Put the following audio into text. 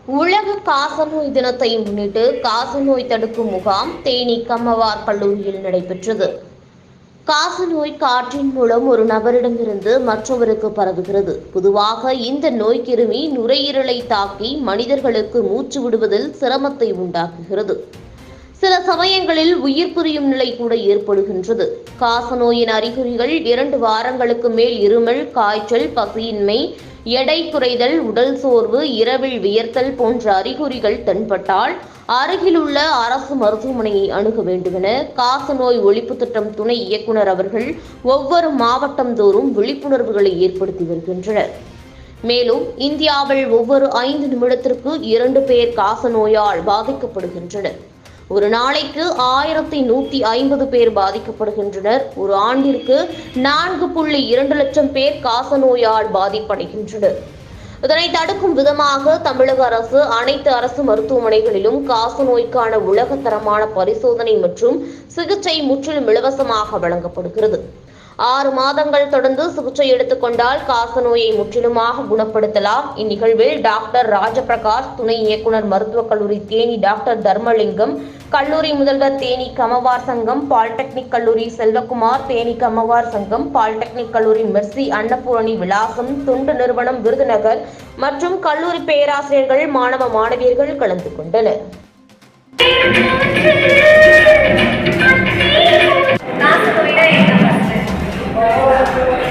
உலக காசநோய் தினத்தை முன்னிட்டு காசநோய் தடுக்கும் முகாம் தேனி கம்மவார் கல்லூரியில் நடைபெற்றது. காசநோய் காற்றின் மூலம் ஒரு நபரிடமிருந்து மற்றவருக்கு பரவுகிறது. பொதுவாக இந்த நோய் கிருமி நுரையீரலை தாக்கி மனிதர்களுக்கு மூச்சு விடுவதில் சிரமத்தை உண்டாக்குகிறது. சில சமயங்களில் உயிர் பிரியும் நிலை கூட ஏற்படுகின்றது. காசநோயின் அறிகுறிகள் 2 வாரங்களுக்கு மேல் இருமல், காய்ச்சல், பசியின்மை, எடை குறைதல், உடல் சோர்வு, இரவில் வியர்த்தல் போன்ற அறிகுறிகள் தென்பட்டால் அருகிலுள்ள அரசு மருத்துவமனையை அணுக வேண்டுமென காசநோய் ஒழிப்பு திட்டம் துணை இயக்குனர் அவர்கள் ஒவ்வொரு மாவட்டம் தோறும் விழிப்புணர்வுகளை ஏற்படுத்தி வருகின்றனர். மேலும் இந்தியாவில் ஒவ்வொரு 5 நிமிடத்திற்கு 2 பேர் காசநோயால் பாதிக்கப்படுகின்றனர். ஒரு நாளைக்கு 1150 பேர் பாதிக்கப்படுகின்றனர். ஒரு ஆண்டிற்கு 4.2 லட்சம் பேர் காசநோயால் பாதிப்படைகின்றனர். இதனை தடுக்கும் விதமாக தமிழக அரசு அனைத்து அரசு மருத்துவமனைகளிலும் காசநோய்க்கான உலகத்தரமான பரிசோதனை மற்றும் சிகிச்சை முற்றிலும் இலவசமாக வழங்கப்படுகிறது. 6 மாதங்கள் தொடர்ந்து சிகிச்சை எடுத்துக் கொண்டால் காசநோயை முற்றிலுமாக குணப்படுத்தலாம். இந்நிகழ்வில் டாக்டர் ராஜபிரகாஷ், துணை இயக்குனர் மருத்துவக் கல்லூரி தேனி டாக்டர் தர்மலிங்கம், கல்லூரி முதல்வர் தேனி கமவார் சங்கம், பாலிடெக்னிக் கல்லூரி செல்வகுமார், தேனி கமவார் சங்கம், பாலிடெக்னிக் கல்லூரி மெர்சி அன்னபூரணி விலாசம், தொண்டு நிறுவனம் விருதுநகர் மற்றும் கல்லூரி பேராசிரியர்கள், மாணவ மாணவியர்கள் கலந்து கொண்டனர். Oh,